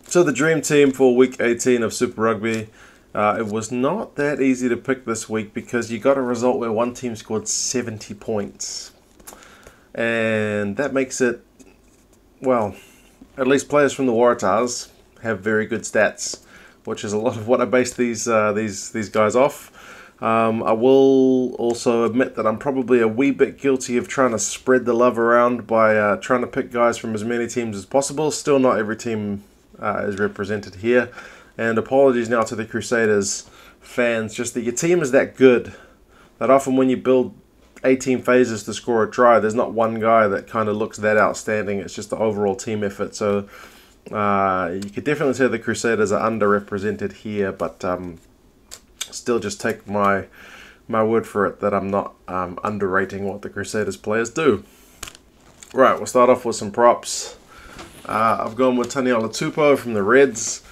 So the dream team for week 18 of Super Rugby. It was not that easy to pick this week because you got a result where one team scored 70 points. And that makes it, well, at least players from the Waratahs have very good stats, which is a lot of what I base these guys off. I will also admit that I'm probably a wee bit guilty of trying to spread the love around by trying to pick guys from as many teams as possible. Still, not every team is represented here. And apologies now to the Crusaders fans, just that your team is that good that often when you build 18 phases to score a try, there's not one guy that kind of looks that outstanding. It's just the overall team effort. So you could definitely say the Crusaders are underrepresented here, but still just take my word for it that I'm not underrating what the Crusaders players do. Right, we'll start off with some props. I've gone with Taniela Tupou from the Reds.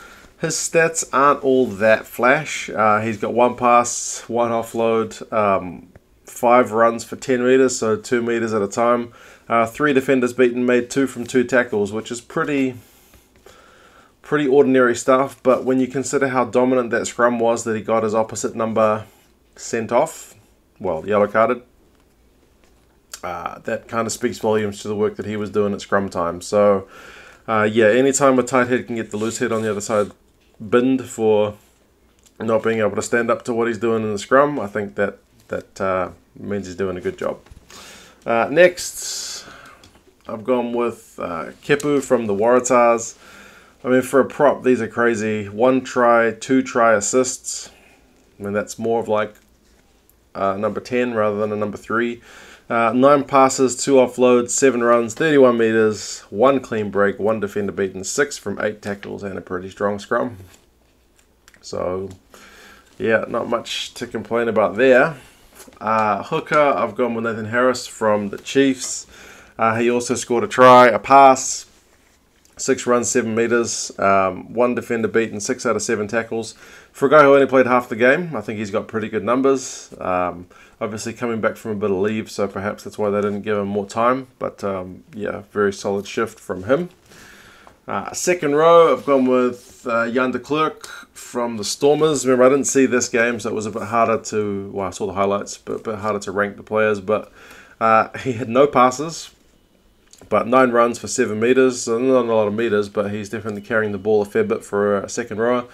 His stats aren't all that flash. He's got 1 pass, 1 offload, 5 runs for 10 meters, so 2 meters at a time. 3 defenders beaten, made 2 from 2 tackles, which is pretty ordinary stuff. But when you consider how dominant that scrum was, that he got his opposite number sent off, well, yellow carded, that kind of speaks volumes to the work that he was doing at scrum time. So yeah, anytime a tight head can get the loose head on the other side binned for not being able to stand up to what he's doing in the scrum, I think that means he's doing a good job. Next, I've gone with Kepu from the Waratahs. I mean, for a prop, these are crazy. 1 try, 2 try assists. I mean, that's more of like number 10 rather than a number 3. 9 passes, 2 offloads, 7 runs, 31 meters, 1 clean break, 1 defender beaten, 6 from 8 tackles, and a pretty strong scrum. So, yeah, not much to complain about there. Hooker, I've gone with Nathan Harris from the Chiefs. He also scored a try, a pass, 6 runs, 7 meters, 1 defender beaten, 6 out of 7 tackles. For a guy who only played half the game, I think he's got pretty good numbers. Obviously coming back from a bit of leave, so perhaps that's why they didn't give him more time. But yeah, very solid shift from him. Second row, I've gone with Jan de Klerk from the Stormers. Remember, I didn't see this game, so it was a bit harder to, well, I saw the highlights, but a bit harder to rank the players. But he had no passes, but 9 runs for 7 meters. So not a lot of meters, but he's definitely carrying the ball a fair bit for a second rower.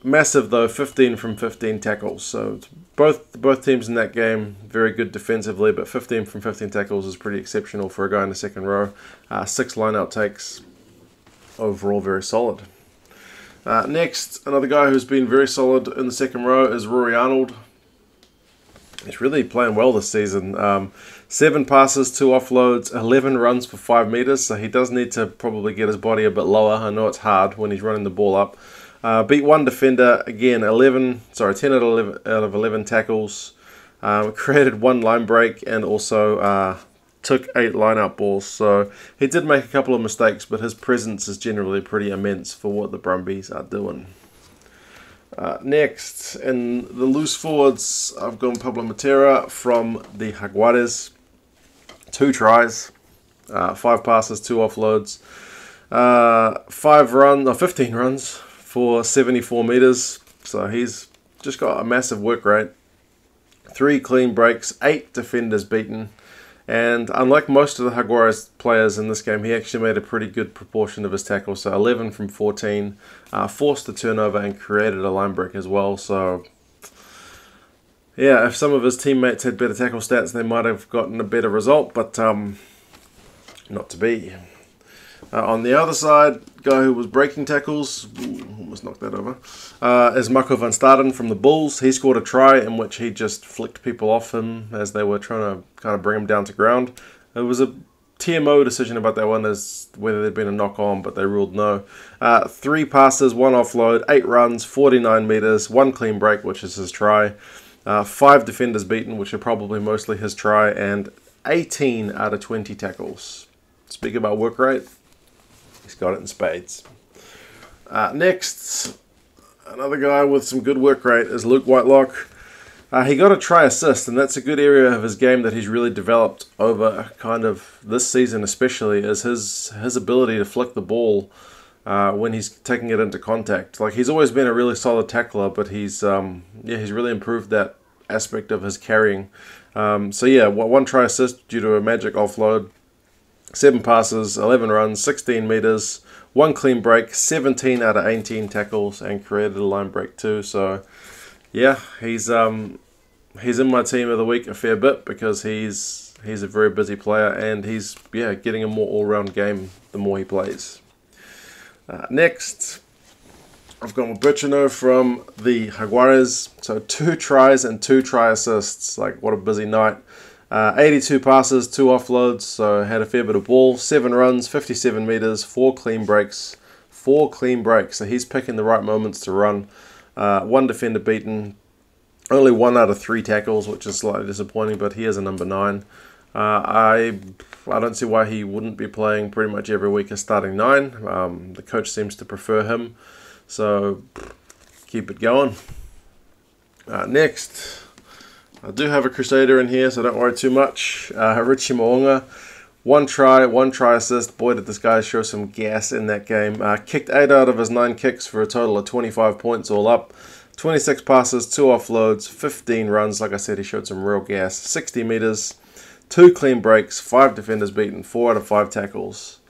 Massive though, 15 from 15 tackles. So both teams in that game very good defensively, but 15 from 15 tackles is pretty exceptional for a guy in the second row. 6 line-out takes. Overall, very solid. Next, another guy who's been very solid in the second row is Rory Arnold. He's really playing well this season. 7 passes, 2 offloads, 11 runs for 5 meters. So he does need to probably get his body a bit lower. I know it's hard when he's running the ball up. Beat 1 defender, again, 10 out of 11 tackles. Created 1 line break and also took 8 line-out balls. So he did make a couple of mistakes, but his presence is generally pretty immense for what the Brumbies are doing. Next, in the loose forwards, I've gone Pablo Matera from the Jaguares. 2 tries, 5 passes, 2 offloads, 15 runs for 74 meters. So he's just got a massive work rate. 3 clean breaks, 8 defenders beaten. And unlike most of the Jaguares players in this game, he actually made a pretty good proportion of his tackles. So 11 from 14, forced the turnover and created a line break as well. So yeah, if some of his teammates had better tackle stats, they might have gotten a better result, but not to be. On the other side, guy who was breaking tackles, almost knocked that over, is Marco van Staden from the Bulls. He scored a try in which he just flicked people off him as they were trying to kind of bring him down to ground. It was a TMO decision about that one as whether there'd been a knock on, but they ruled no. 3 passes, 1 offload, 8 runs, 49 meters, 1 clean break, which is his try. 5 defenders beaten, which are probably mostly his try, and 18 out of 20 tackles. Speak about work rate. He's got it in spades. Next, another guy with some good work rate is Luke Whitelock. He got a try assist, and that's a good area of his game that he's really developed over kind of this season especially, is his ability to flick the ball when he's taking it into contact. Like, he's always been a really solid tackler, but he's really improved that aspect of his carrying. So yeah, one try assist due to a magic offload, 7 passes, 11 runs, 16 meters, 1 clean break, 17 out of 18 tackles, and created a line break too. So yeah, he's in my team of the week a fair bit because he's a very busy player, and he's getting a more all-round game the more he plays. Next, I've gone with Burchino from the Jaguares. So 2 tries and 2 try assists. Like, what a busy night. 82 passes, 2 offloads, so had a fair bit of ball. 7 runs, 57 meters, 4 clean breaks. 4 clean breaks, so he's picking the right moments to run. 1 defender beaten. Only 1 out of 3 tackles, which is slightly disappointing, but he is a number 9. I don't see why he wouldn't be playing pretty much every week as starting 9. The coach seems to prefer him, so keep it going. Next, I do have a Crusader in here, so don't worry too much. Richie Mo'unga, 1 try, 1 try assist. Boy, did this guy show some gas in that game. Kicked 8 out of his 9 kicks for a total of 25 points all up. 26 passes, 2 offloads, 15 runs. Like I said, he showed some real gas. 60 meters, 2 clean breaks, 5 defenders beaten, 4 out of 5 tackles.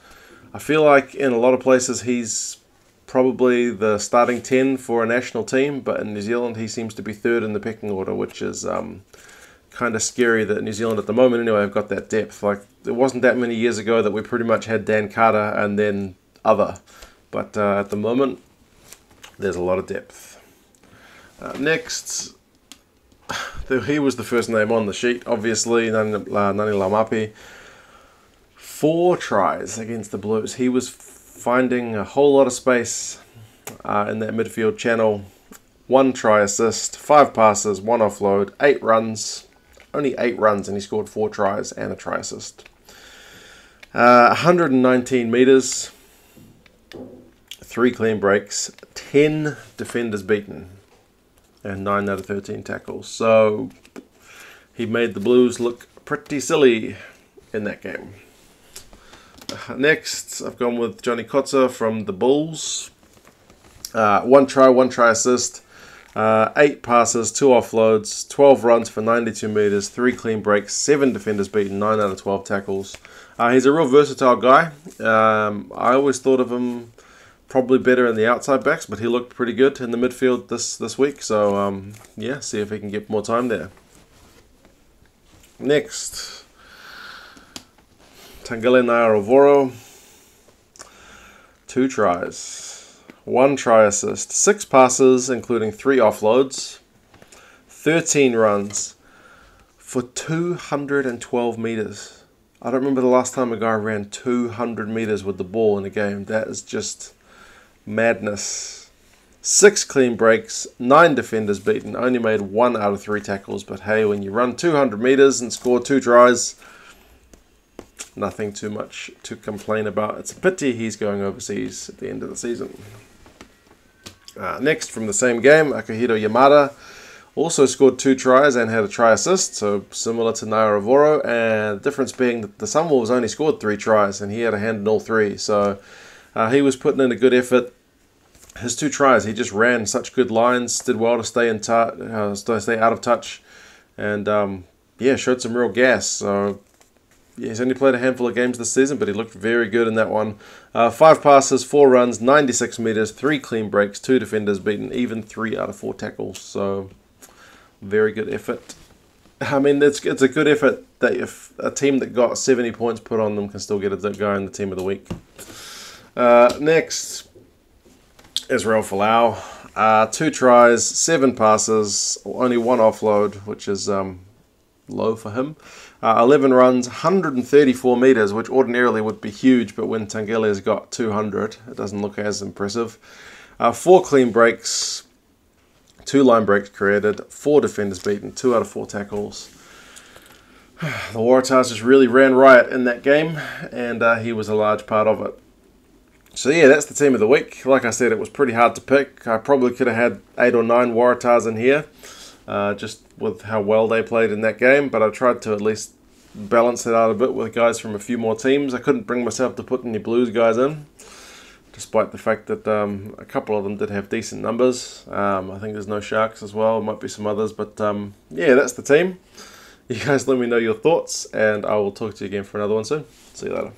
I feel like in a lot of places he's probably the starting 10 for a national team, but in New Zealand he seems to be 3rd in the pecking order, which is kind of scary that New Zealand at the moment anyway have got that depth. Like, it wasn't that many years ago that we pretty much had Dan Carter and then other, but at the moment there's a lot of depth. Next, he was the first name on the sheet, obviously, Nani Laumape. 4 tries against the Blues. He was finding a whole lot of space in that midfield channel. 1 try assist, 5 passes, 1 offload, 8 runs. Only 8 runs, and he scored 4 tries and a try assist. 119 meters, 3 clean breaks, 10 defenders beaten, and 9 out of 13 tackles. So he made the Blues look pretty silly in that game. Next, I've gone with Johnny Kotza from the Bulls. 1 try, 1 try assist, 8 passes, 2 offloads, 12 runs for 92 meters, 3 clean breaks, 7 defenders beaten, 9 out of 12 tackles. He's a real versatile guy. I always thought of him probably better in the outside backs, but he looked pretty good in the midfield this week. So yeah, see if he can get more time there. Next, Tangele Naiyaravoro, 2 tries, 1 try assist, 6 passes including 3 offloads, 13 runs for 212 meters. I don't remember the last time a guy ran 200 meters with the ball in a game. That is just madness. 6 clean breaks, 9 defenders beaten, only made 1 out of 3 tackles. But hey, when you run 200 meters and score 2 tries, nothing too much to complain about. It's a pity he's going overseas at the end of the season. Next, from the same game, Akihiro Yamada also scored 2 tries and had a try assist, so similar to Naiyaravoro, and the difference being that the Sunwolves only scored 3 tries and he had a hand in all 3, so he was putting in a good effort. His 2 tries, he just ran such good lines, did well to stay in stay out of touch, and yeah, showed some real gas. So yeah, he's only played a handful of games this season, but he looked very good in that one. 5 passes, 4 runs, 96 meters, 3 clean breaks, 2 defenders beaten, even 3 out of 4 tackles. So very good effort. I mean, it's a good effort that if a team that got 70 points put on them can still get a guy in the team of the week. Next, Israel Folau. 2 tries, 7 passes, only 1 offload, which is low for him. 11 runs, 134 meters, which ordinarily would be huge, but when Tangele's got 200, it doesn't look as impressive. 4 clean breaks, 2 line breaks created, 4 defenders beaten, 2 out of 4 tackles. The Waratahs just really ran riot in that game, and he was a large part of it. So yeah, that's the team of the week. Like I said, it was pretty hard to pick. I probably could have had 8 or 9 Waratahs in here, just with how well they played in that game, but I tried to at least balance it out a bit with guys from a few more teams. I couldn't bring myself to put any Blues guys in. despite the fact that a couple of them did have decent numbers. I think there's no Sharks as well, might be some others, but yeah, that's the team. You guys let me know your thoughts, and I will talk to you again for another one soon. See you later.